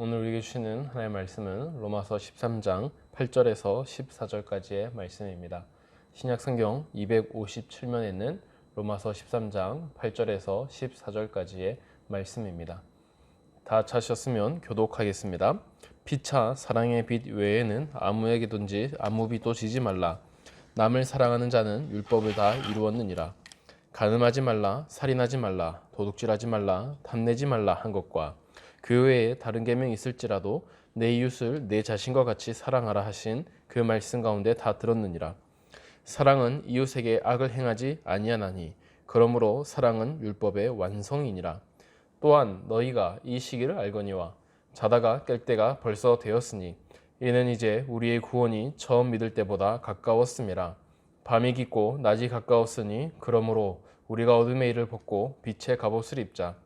오늘 우리에게 주시는 하나님의 말씀은 로마서 13장 8절에서 14절까지의 말씀입니다. 신약 성경 257면에 있는 로마서 13장 8절에서 14절까지의 말씀입니다. 다 찾으셨으면 교독하겠습니다. 피차 사랑의 빛 외에는 아무에게든지 아무 빛도 지지 말라. 남을 사랑하는 자는 율법을 다 이루었느니라. 간음하지 말라, 살인하지 말라, 도둑질하지 말라, 탐내지 말라 한 것과 그 외에 다른 계명이 있을지라도 내 이웃을 내 자신과 같이 사랑하라 하신 그 말씀 가운데 다 들었느니라. 사랑은 이웃에게 악을 행하지 아니하나니 그러므로 사랑은 율법의 완성이니라. 또한 너희가 이 시기를 알거니와 자다가 깰 때가 벌써 되었으니 이는 이제 우리의 구원이 처음 믿을 때보다 가까웠음이라. 밤이 깊고 낮이 가까웠으니 그러므로 우리가 어둠의 일을 벗고 빛의 갑옷을 입자.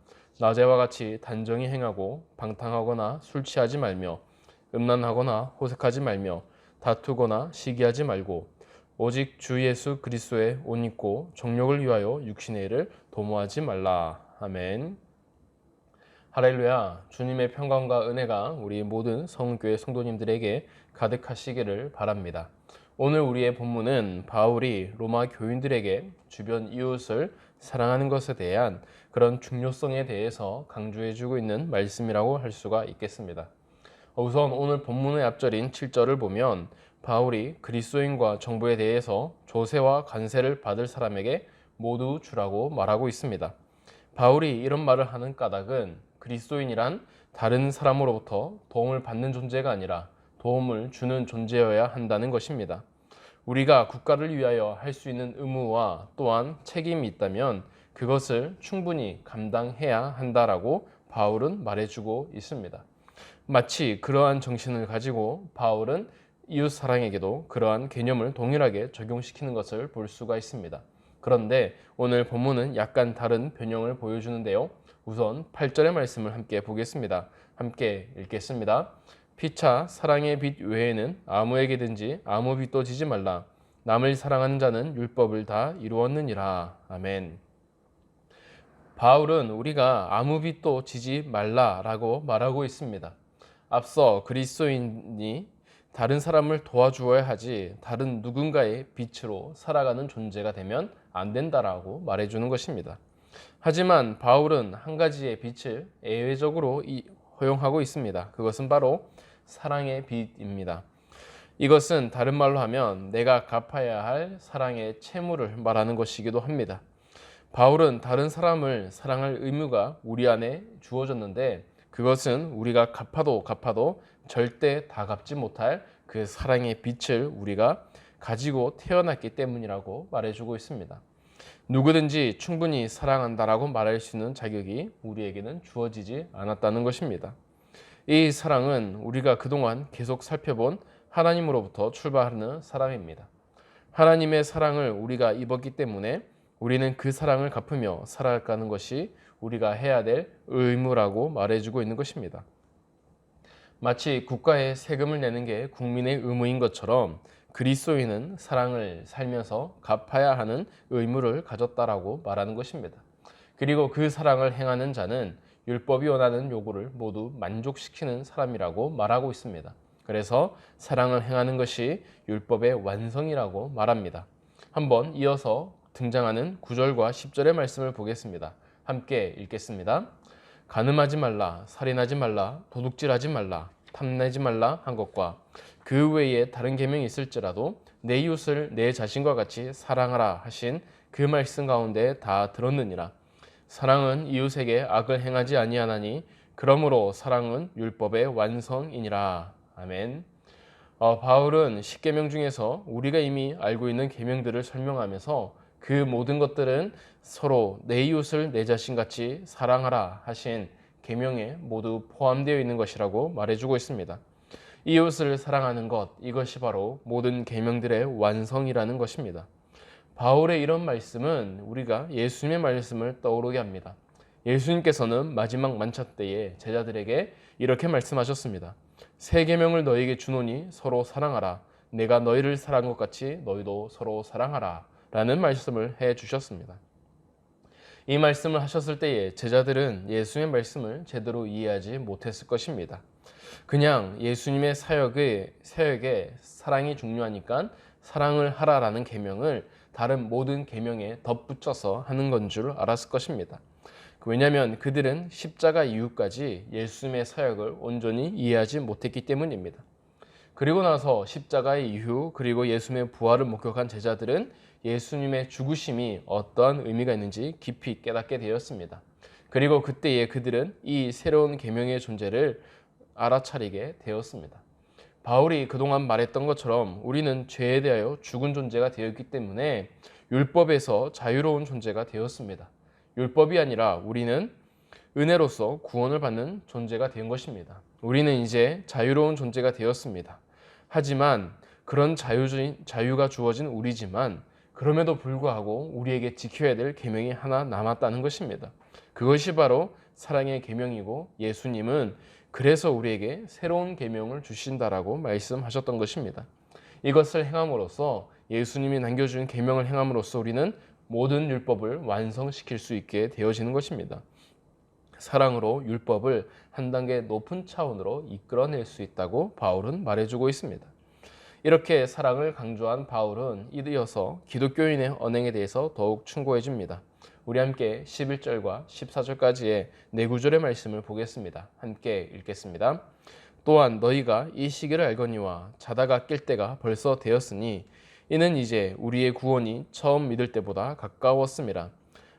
낮에와 같이 단정히 행하고 방탕하거나 술 취하지 말며 음란하거나 호색하지 말며 다투거나 시기하지 말고 오직 주 예수 그리스도의 옷 입고 정욕을 위하여 육신의 일을 도모하지 말라. 아멘. 할렐루야. 주님의 평강과 은혜가 우리 모든 성교회 성도님들에게 가득하시기를 바랍니다. 오늘 우리의 본문은 바울이 로마 교인들에게 주변 이웃을 사랑하는 것에 대한 그런 중요성에 대해서 강조해주고 있는 말씀이라고 할 수가 있겠습니다. 우선 오늘 본문의 앞절인 7절을 보면 바울이 그리스도인과 정부에 대해서 조세와 관세를 받을 사람에게 모두 주라고 말하고 있습니다. 바울이 이런 말을 하는 까닭은 그리스도인이란 다른 사람으로부터 도움을 받는 존재가 아니라 도움을 주는 존재여야 한다는 것입니다. 우리가 국가를 위하여 할 수 있는 의무와 또한 책임이 있다면 그것을 충분히 감당해야 한다라고 바울은 말해주고 있습니다. 마치 그러한 정신을 가지고 바울은 이웃 사랑에게도 그러한 개념을 동일하게 적용시키는 것을 볼 수가 있습니다. 그런데 오늘 본문은 약간 다른 변형을 보여주는데요. 우선 8절의 말씀을 함께 보겠습니다. 함께 읽겠습니다. 피차 사랑의 빛 외에는 아무에게든지 아무 빛도 지지 말라. 남을 사랑하는 자는 율법을 다 이루었느니라. 아멘. 바울은 우리가 아무 빛도 지지 말라라고 말하고 있습니다. 앞서 그리스도인이 다른 사람을 도와주어야 하지 다른 누군가의 빛으로 살아가는 존재가 되면 안 된다라고 말해주는 것입니다. 하지만 바울은 한 가지의 빛을 예외적으로 허용하고 있습니다. 그것은 바로 사랑의 빛입니다. 이것은 다른 말로 하면 내가 갚아야 할 사랑의 채무를 말하는 것이기도 합니다. 바울은 다른 사람을 사랑할 의무가 우리 안에 주어졌는데 그것은 우리가 갚아도 절대 다 갚지 못할 그 사랑의 빛을 우리가 가지고 태어났기 때문이라고 말해주고 있습니다. 누구든지 충분히 사랑한다라고 말할 수 있는 자격이 우리에게는 주어지지 않았다는 것입니다. 이 사랑은 우리가 그동안 계속 살펴본 하나님으로부터 출발하는 사랑입니다. 하나님의 사랑을 우리가 입었기 때문에 우리는 그 사랑을 갚으며 살아가는 것이 우리가 해야 될 의무라고 말해주고 있는 것입니다. 마치 국가에 세금을 내는 게 국민의 의무인 것처럼 그리스도인은 사랑을 살면서 갚아야 하는 의무를 가졌다라고 말하는 것입니다. 그리고 그 사랑을 행하는 자는 율법이 원하는 요구를 모두 만족시키는 사람이라고 말하고 있습니다. 그래서 사랑을 행하는 것이 율법의 완성이라고 말합니다. 한번 이어서 등장하는 9절과 10절의 말씀을 보겠습니다. 함께 읽겠습니다. 간음하지 말라, 살인하지 말라, 도둑질하지 말라, 탐내지 말라 한 것과 그 외에 다른 계명이 있을지라도 내 이웃을 내 자신과 같이 사랑하라 하신 그 말씀 가운데 다 들었느니라. 사랑은 이웃에게 악을 행하지 아니하나니 그러므로 사랑은 율법의 완성이니라. 아멘. 바울은 10계명 중에서 우리가 이미 알고 있는 계명들을 설명하면서 그 모든 것들은 서로 내 이웃을 내 자신같이 사랑하라 하신 계명에 모두 포함되어 있는 것이라고 말해주고 있습니다. 이웃을 사랑하는 것, 이것이 바로 모든 계명들의 완성이라는 것입니다. 바울의 이런 말씀은 우리가 예수님의 말씀을 떠오르게 합니다. 예수님께서는 마지막 만차 때에 제자들에게 이렇게 말씀하셨습니다. 새 계명을 너희에게 주노니 서로 사랑하라. 내가 너희를 사랑한 것 같이 너희도 서로 사랑하라. 라는 말씀을 해 주셨습니다. 이 말씀을 하셨을 때에 제자들은 예수님의 말씀을 제대로 이해하지 못했을 것입니다. 그냥 예수님의 사역에 사랑이 중요하니까 사랑을 하라라는 계명을 다른 모든 계명에 덧붙여서 하는 건 줄 알았을 것입니다. 왜냐하면 그들은 십자가 이후까지 예수님의 사역을 온전히 이해하지 못했기 때문입니다. 그리고 나서 십자가의 이후 그리고 예수님의 부활을 목격한 제자들은 예수님의 죽으심이 어떠한 의미가 있는지 깊이 깨닫게 되었습니다. 그리고 그때에 그들은 이 새로운 계명의 존재를 알아차리게 되었습니다. 바울이 그동안 말했던 것처럼 우리는 죄에 대하여 죽은 존재가 되었기 때문에 율법에서 자유로운 존재가 되었습니다. 율법이 아니라 우리는 은혜로서 구원을 받는 존재가 된 것입니다. 우리는 이제 자유로운 존재가 되었습니다. 하지만 그런 자유가 주어진 우리지만 그럼에도 불구하고 우리에게 지켜야 될 계명이 하나 남았다는 것입니다. 그것이 바로 사랑의 계명이고 예수님은 그래서 우리에게 새로운 계명을 주신다라고 말씀하셨던 것입니다. 이것을 행함으로써 예수님이 남겨준 계명을 행함으로써 우리는 모든 율법을 완성시킬 수 있게 되어지는 것입니다. 사랑으로 율법을 한 단계 높은 차원으로 이끌어낼 수 있다고 바울은 말해주고 있습니다. 이렇게 사랑을 강조한 바울은 이어서 기독교인의 언행에 대해서 더욱 충고해 줍니다. 우리 함께 11절과 14절까지의 네 구절의 말씀을 보겠습니다. 함께 읽겠습니다. 또한 너희가 이 시기를 알거니와 자다가 깰 때가 벌써 되었으니 이는 이제 우리의 구원이 처음 믿을 때보다 가까웠음이라.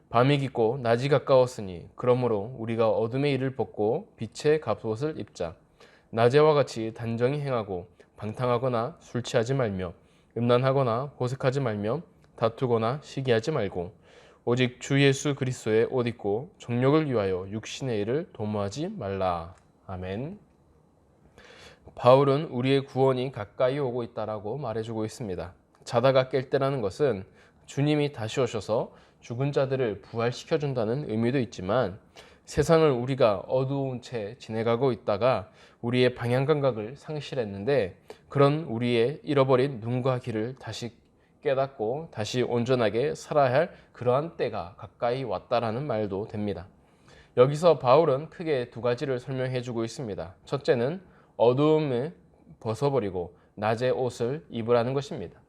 밤이 깊고 낮이 가까웠으니 그러므로 우리가 어둠의 일을 벗고 빛의 갑옷을 입자. 낮에와 같이 단정히 행하고 방탕하거나 술 취하지 말며 음란하거나 호색하지 말며 다투거나 시기하지 말고 오직 주 예수 그리스도의 옷 입고 정욕을 위하여 육신의 일을 도모하지 말라. 아멘. 바울은 우리의 구원이 가까이 오고 있다라고 말해주고 있습니다. 자다가 깰 때라는 것은 주님이 다시 오셔서 죽은 자들을 부활시켜준다는 의미도 있지만 세상을 우리가 어두운 채 지내가고 있다가 우리의 방향 감각을 상실했는데 그런 우리의 잃어버린 눈과 귀를 다시 깨닫고 다시 온전하게 살아야 할 그러한 때가 가까이 왔다라는 말도 됩니다. 여기서 바울은 크게 두 가지를 설명해 주고 있습니다. 첫째는 어두움을 벗어버리고 낮의 옷을 입으라는 것입니다.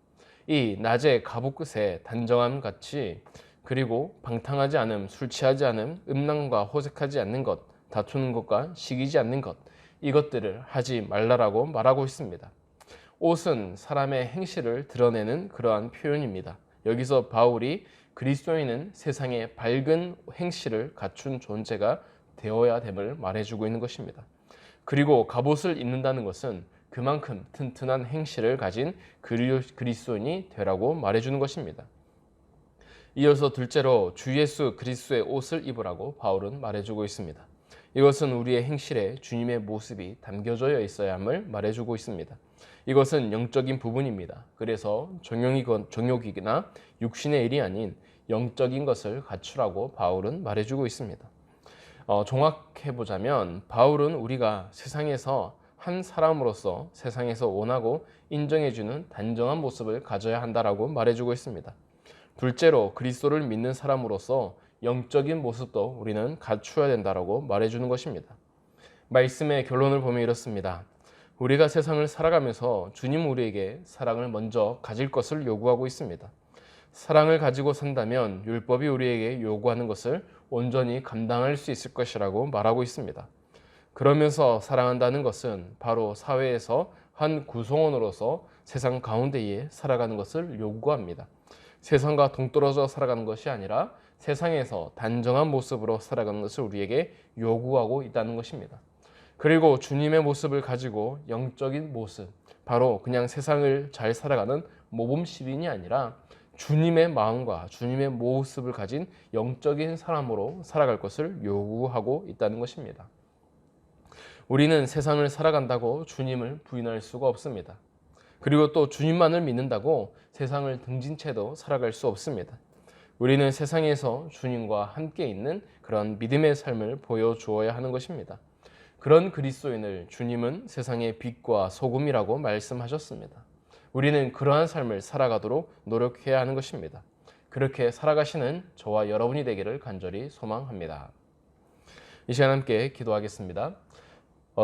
이 낮의 갑옷 끝에 단정함 같이 그리고 방탕하지 않음, 술 취하지 않음, 음란과 호색하지 않는 것, 다투는 것과 시기지 않는 것, 이것들을 하지 말라라고 말하고 있습니다. 옷은 사람의 행실을 드러내는 그러한 표현입니다. 여기서 바울이 그리스도인은 세상의 밝은 행실을 갖춘 존재가 되어야 됨을 말해주고 있는 것입니다. 그리고 갑옷을 입는다는 것은 그만큼 튼튼한 행실을 가진 그리스도인이 되라고 말해주는 것입니다. 이어서 둘째로 주 예수 그리스도의 옷을 입으라고 바울은 말해주고 있습니다. 이것은 우리의 행실에 주님의 모습이 담겨져 있어야 함을 말해주고 있습니다. 이것은 영적인 부분입니다. 그래서 정욕이나 육신의 일이 아닌 영적인 것을 갖추라고 바울은 말해주고 있습니다. 종합해보자면 바울은 우리가 세상에서 한 사람으로서 세상에서 원하고 인정해주는 단정한 모습을 가져야 한다라고 말해주고 있습니다. 둘째로 그리스도를 믿는 사람으로서 영적인 모습도 우리는 갖추어야 된다라고 말해주는 것입니다. 말씀의 결론을 보면 이렇습니다. 우리가 세상을 살아가면서 주님 우리에게 사랑을 먼저 가질 것을 요구하고 있습니다. 사랑을 가지고 산다면 율법이 우리에게 요구하는 것을 온전히 감당할 수 있을 것이라고 말하고 있습니다. 그러면서 사랑한다는 것은 바로 사회에서 한 구성원으로서 세상 가운데에 살아가는 것을 요구합니다. 세상과 동떨어져 살아가는 것이 아니라 세상에서 단정한 모습으로 살아가는 것을 우리에게 요구하고 있다는 것입니다. 그리고 주님의 모습을 가지고 영적인 모습, 바로 그냥 세상을 잘 살아가는 모범시민이 아니라 주님의 마음과 주님의 모습을 가진 영적인 사람으로 살아갈 것을 요구하고 있다는 것입니다. 우리는 세상을 살아간다고 주님을 부인할 수가 없습니다. 그리고 또 주님만을 믿는다고 세상을 등진 채도 살아갈 수 없습니다. 우리는 세상에서 주님과 함께 있는 그런 믿음의 삶을 보여주어야 하는 것입니다. 그런 그리스도인을 주님은 세상의 빛과 소금이라고 말씀하셨습니다. 우리는 그러한 삶을 살아가도록 노력해야 하는 것입니다. 그렇게 살아가시는 저와 여러분이 되기를 간절히 소망합니다. 이 시간 함께 기도하겠습니다.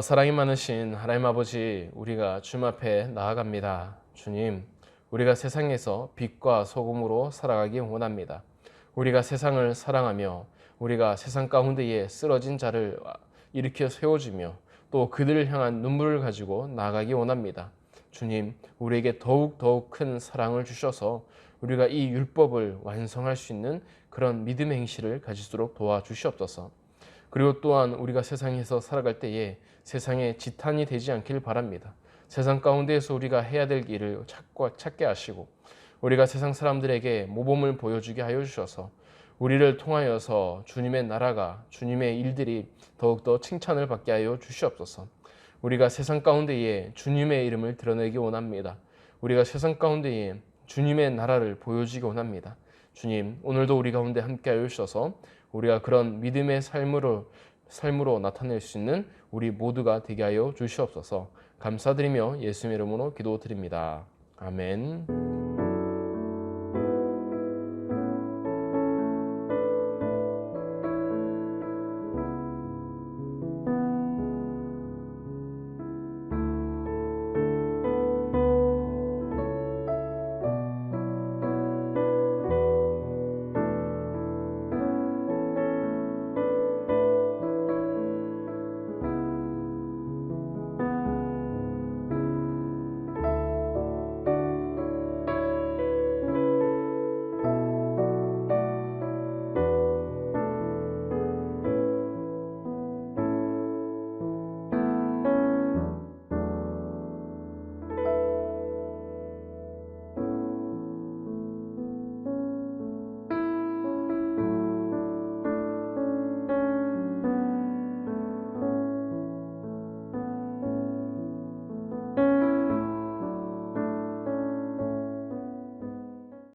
사랑이 많으신 하나님 아버지, 우리가 주님 앞에 나아갑니다. 주님, 우리가 세상에서 빛과 소금으로 살아가기 원합니다. 우리가 세상을 사랑하며 우리가 세상 가운데에 쓰러진 자를 일으켜 세워주며 또 그들을 향한 눈물을 가지고 나아가기 원합니다. 주님, 우리에게 더욱 큰 사랑을 주셔서 우리가 이 율법을 완성할 수 있는 그런 믿음의 행실을 가지도록 도와주시옵소서. 그리고 또한 우리가 세상에서 살아갈 때에 세상에 지탄이 되지 않길 바랍니다. 세상 가운데에서 우리가 해야 될 일을 찾게 하시고 우리가 세상 사람들에게 모범을 보여주게 하여 주셔서 우리를 통하여서 주님의 나라가, 주님의 일들이 더욱더 칭찬을 받게 하여 주시옵소서. 우리가 세상 가운데에 주님의 이름을 드러내기 원합니다. 우리가 세상 가운데에 주님의 나라를 보여주기 원합니다. 주님, 오늘도 우리 가운데 함께 하여 주셔서 우리가 그런 믿음의 삶으로 나타낼 수 있는 우리 모두가 되게 하여 주시옵소서. 감사드리며 예수님의 이름으로 기도드립니다. 아멘.